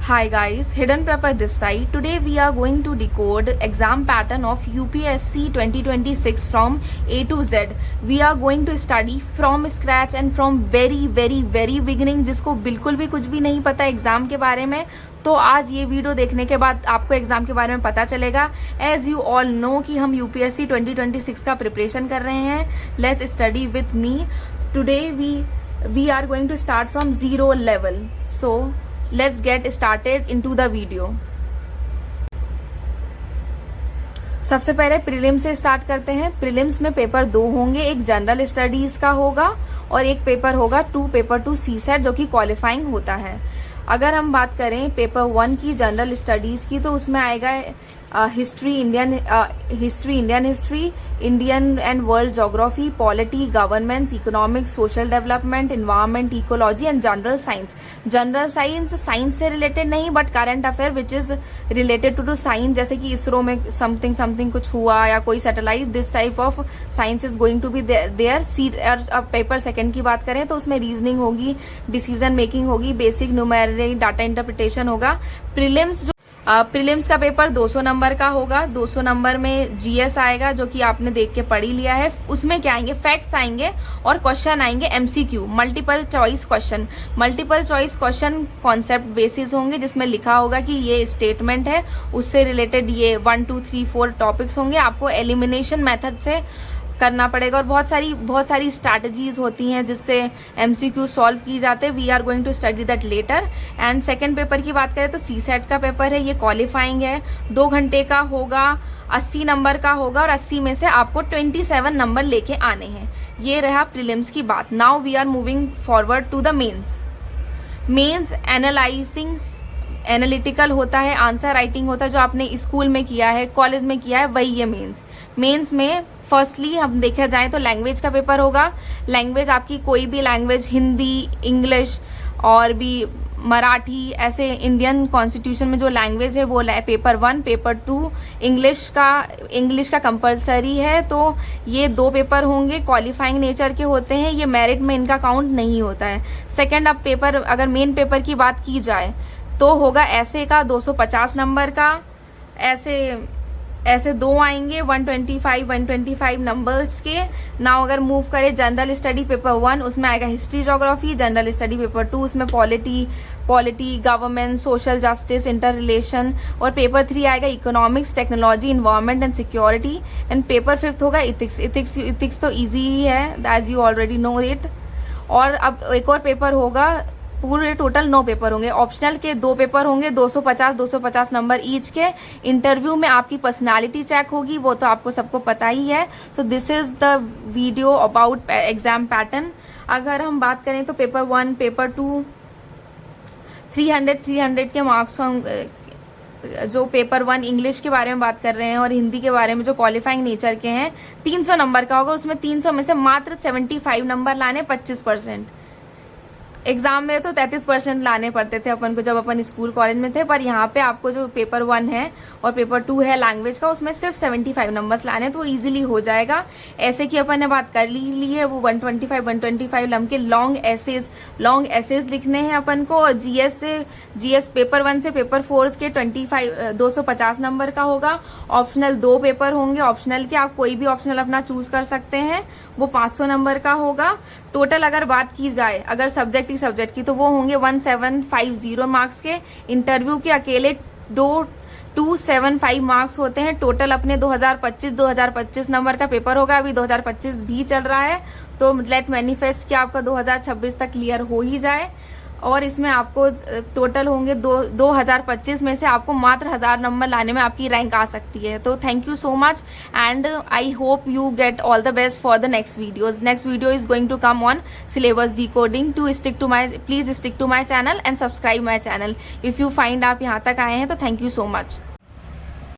Hi guys, Hidden Prepper this side. Today we are going to decode exam pattern of UPSC 2026 from A to Z. We are going to study from scratch and from very beginning. जिसको बिल्कुल भी कुछ भी नहीं पता exam के बारे में, तो आज ये वीडियो देखने के बाद आपको एग्जाम के बारे में पता चलेगा. एज यू ऑल नो कि हम UPSC 2026 का प्रिपरेशन कर रहे हैं. Let's study with me. Today we are going to start from zero level. So let's get started into the video. सबसे पहले प्रीलिम से स्टार्ट करते हैं. प्रीलिम्स में पेपर 2 होंगे. एक जनरल स्टडीज का होगा और एक पेपर होगा पेपर 2 सीसेट जो कि क्वालिफाइंग होता है. अगर हम बात करें पेपर 1 की जनरल स्टडीज की, तो उसमें आएगा history, Indian history, Indian and world geography, polity, governance, economics, social development, environment, ecology and general science. General science से रिलेटेड नहीं, but current affair which is related to science, जैसे कि इसरो में समथिंग कुछ हुआ या कोई satellite, this type of science is going to be there. Paper second की बात करें तो उसमें रीजनिंग होगी, डिसीजन मेकिंग होगी, बेसिक न्यूमेरिक डाटा इंटरप्रिटेशन होगा. प्रीलिम्स का पेपर 200 नंबर का होगा. 200 नंबर में जीएस आएगा जो कि आपने देख के पढ़ ही लिया है. उसमें क्या आएंगे, फैक्ट्स आएंगे और क्वेश्चन आएंगे MCQ, multiple choice question. Multiple choice question concept basis होंगे, जिसमें लिखा होगा कि ये स्टेटमेंट है, उससे रिलेटेड ये 1 2 3 4 टॉपिक्स होंगे. आपको एलिमिनेशन मेथड से करना पड़ेगा और बहुत सारी स्ट्रैटेजीज होती हैं जिससे एमसीक्यू सॉल्व की जाते हैं. We are going to study that later. And second paper की बात करें तो सीसेट का पेपर है, ये क्वालिफाइंग है. 2 घंटे का होगा, 80 नंबर का होगा और 80 में से आपको 27 नंबर लेके आने हैं. ये रहा प्रीलिम्स की बात. Now we are moving forward to the mains. Analytical होता है, आंसर राइटिंग होता है, जो आपने स्कूल में किया है, कॉलेज में किया है, वही ये मेंस में फर्स्टली हम देखा जाए तो लैंग्वेज का पेपर होगा. लैंग्वेज आपकी कोई भी लैंग्वेज, हिंदी, इंग्लिश और भी मराठी, ऐसे इंडियन कॉन्स्टिट्यूशन में जो लैंग्वेज है वो पेपर 1, पेपर 2 इंग्लिश का कंपलसरी है. तो ये 2 पेपर होंगे, क्वालिफाइंग नेचर के होते हैं. ये मेरिट में इनका काउंट नहीं होता है. सेकेंड, अब पेपर अगर मेन पेपर की बात की जाए तो होगा ऐसे का 250 नंबर का. ऐसे 2 आएंगे 125 नंबर्स के. नाउ अगर मूव करें जनरल स्टडी पेपर 1, उसमें आएगा history, geography. General study paper 2 उसमें polity, government, social justice, inter relation. और पेपर 3 आएगा economics, technology, environment and security. And paper 5 होगा इथिक्स तो ईजी ही है, as you already know it. और अब एक और पेपर होगा, पूरे टोटल 9 पेपर होंगे. ऑप्शनल के 2 पेपर होंगे, 250 नंबर ईच के. इंटरव्यू में आपकी पर्सनालिटी चेक होगी, वो तो आपको सबको पता ही है. So this is the video about exam pattern. अगर हम बात करें तो पेपर 1, पेपर 2 300 के मार्क्स होंगे. जो पेपर 1 इंग्लिश के बारे में बात कर रहे हैं और हिंदी के बारे में जो क्वालिफाइंग नेचर के हैं, 300 नंबर का होगा. उसमें 300 में से मात्र 75 नंबर लाने, 25%. एग्जाम में तो 33% लाने पड़ते थे अपन को जब अपन स्कूल कॉलेज में थे, पर यहाँ पे आपको जो पेपर 1 है और पेपर 2 है लैंग्वेज का, उसमें सिर्फ 75 नंबर्स लाने, तो इजीली हो जाएगा. ऐसे की अपन ने बात कर ली है, वो 125 लम के लॉन्ग एसेज लिखने हैं अपन को. और जीएस पेपर 1 से पेपर 4 के 250 नंबर का होगा. ऑप्शनल 2 पेपर होंगे. ऑप्शनल के आप कोई भी ऑप्शनल अपना चूज कर सकते हैं, वो 500 नंबर का होगा. टोटल अगर बात की जाए अगर सब्जेक्ट की, तो वो होंगे 1750 मार्क्स के. इंटरव्यू के अकेले 275 मार्क्स होते हैं. टोटल अपने 2025 नंबर का पेपर होगा. अभी 2025 भी चल रहा है, तो लेट मैनिफेस्ट कि आपका 2026 तक क्लियर हो ही जाए. और इसमें आपको टोटल होंगे 2025 में से आपको मात्र 1000 नंबर लाने में आपकी रैंक आ सकती है. तो thank you so much and I hope you get all the best for the next videos. Next video is going to come on syllabus decoding. Please stick to my channel and subscribe my channel. If you find आप यहाँ तक आए हैं तो thank you so much.